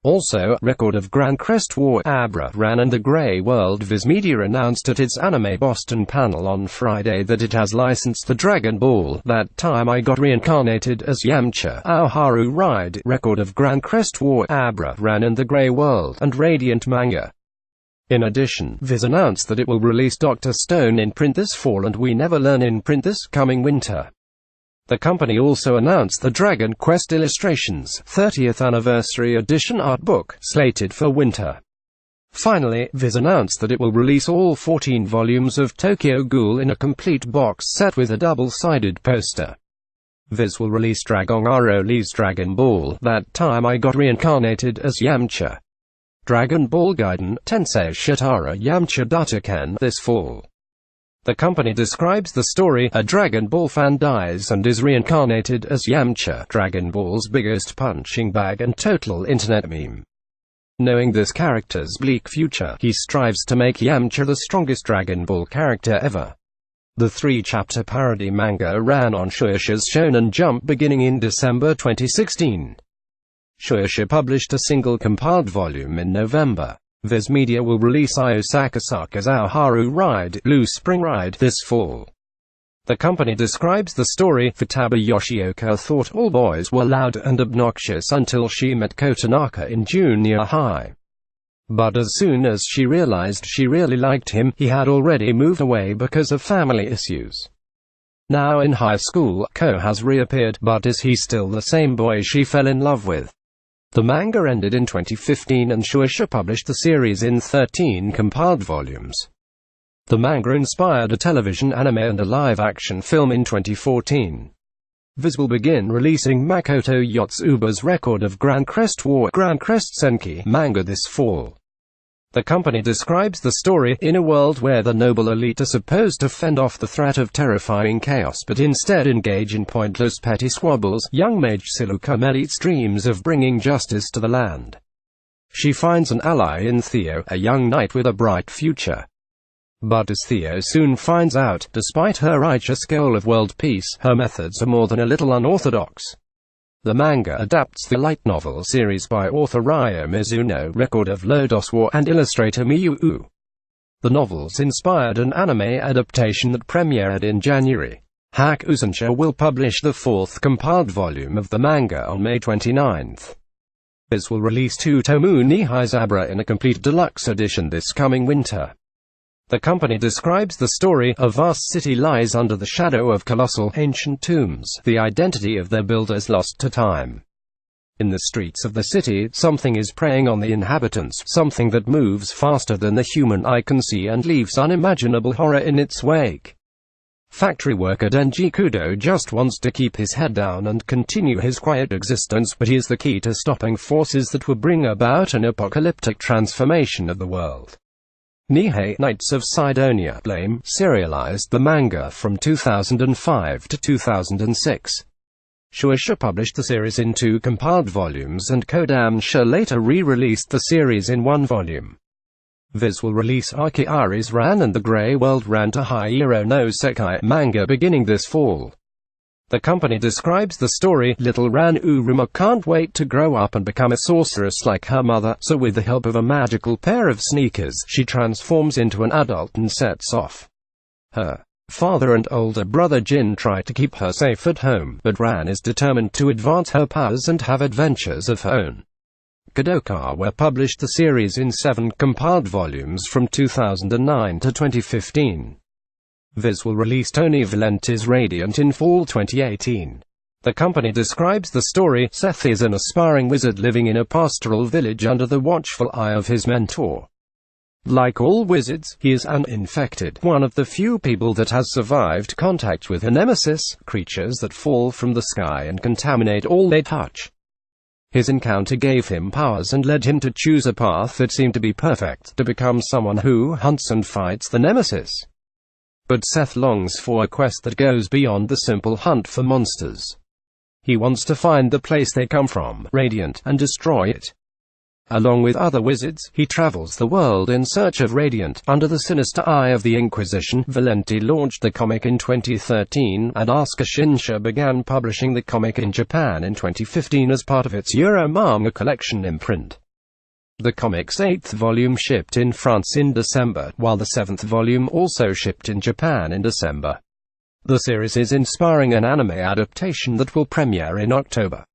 Also, record of Grancrest War Abara ran and the Grey World. Viz Media announced at its Anime Boston panel on Friday that it has licensed the Dragon Ball That Time I Got Reincarnated as Yamcha Haru ride. Record of Grancrest War Abara ran in the Grey World and Radiant manga. In addition, Viz announced that it will release Dr. Stone in print this fall and We Never Learn in print this coming winter. The company also announced the Dragon Quest Illustrations 30th Anniversary Edition art book, slated for winter. Finally, Viz announced that it will release all 14 volumes of Tokyo Ghoul in a complete box set with a double-sided poster. Viz will release Dragon Lee's Dragon Ball That Time I Got Reincarnated as Yamcha. Dragon Ball Gaiden Tensei Shitara Yamcha Dataken this fall. The company describes the story: a Dragon Ball fan dies and is reincarnated as Yamcha, Dragon Ball's biggest punching bag and total internet meme. Knowing this character's bleak future, he strives to make Yamcha the strongest Dragon Ball character ever. The 3-chapter parody manga ran on Shueisha's Shonen Jump beginning in December 2016. Shueisha published a single compiled volume in November. Viz Media will release Io Sakasaka's Haru Ride, Blue Spring Ride this fall. The company describes the story: Futaba Yoshioka thought all boys were loud and obnoxious until she met Kotonaka in junior high. But as soon as she realized she really liked him, he had already moved away because of family issues. Now in high school, Ko has reappeared, but is he still the same boy she fell in love with? The manga ended in 2015 and Shueisha published the series in 13 compiled volumes. The manga inspired a television anime and a live-action film in 2014. Viz will begin releasing Makoto Yotsuba's record of Grancrest War Grancrest Senki manga this fall. The company describes the story: in a world where the noble elite are supposed to fend off the threat of terrifying chaos but instead engage in pointless petty squabbles, young mage Siluka Melit's dreams of bringing justice to the land. She finds an ally in Theo, a young knight with a bright future. But as Theo soon finds out, despite her righteous goal of world peace, her methods are more than a little unorthodox. The manga adapts the light novel series by author Ryo Mizuno, record of Lodos War, and illustrator Miyu. The novels inspired an anime adaptation that premiered in January. Hakusensha will publish the 4th compiled volume of the manga on May 29. Viz will release 2 Tomu Nihai's Abara in a complete deluxe edition this coming winter. The company describes the story: a vast city lies under the shadow of colossal, ancient tombs, the identity of their builders lost to time. In the streets of the city, something is preying on the inhabitants, something that moves faster than the human eye can see and leaves unimaginable horror in its wake. Factory worker Denji Kudo just wants to keep his head down and continue his quiet existence, but he is the key to stopping forces that will bring about an apocalyptic transformation of the world. Nihei Knights of Sidonia Blame serialized the manga from 2005 to 2006. Shueisha published the series in 2 compiled volumes and Kodansha later re-released the series in 1 volume. Viz will release Akiari's Ran and the Grey World Ran to Hiro no Sekai manga beginning this fall. The company describes the story: little Ran Uruma can't wait to grow up and become a sorceress like her mother, so with the help of a magical pair of sneakers, she transforms into an adult and sets off. Her father and older brother Jin try to keep her safe at home, but Ran is determined to advance her powers and have adventures of her own. Kadokawa published the series in 7 compiled volumes from 2009 to 2015. Viz will release Tony Valenti's Radiant in fall 2018. The company describes the story: Seth is an aspiring wizard living in a pastoral village under the watchful eye of his mentor. Like all wizards, he is an infected, one of the few people that has survived contact with a nemesis, creatures that fall from the sky and contaminate all they touch. His encounter gave him powers and led him to choose a path that seemed to be perfect, to become someone who hunts and fights the nemesis. But Seth longs for a quest that goes beyond the simple hunt for monsters. He wants to find the place they come from, Radiant, and destroy it. Along with other wizards, he travels the world in search of Radiant. Under the sinister eye of the Inquisition, Valenti launched the comic in 2013, and Asuka Shinsha began publishing the comic in Japan in 2015 as part of its Euro manga collection imprint. The comic's 8th volume shipped in France in December, while the 7th volume also shipped in Japan in December. The series is inspiring an anime adaptation that will premiere in October.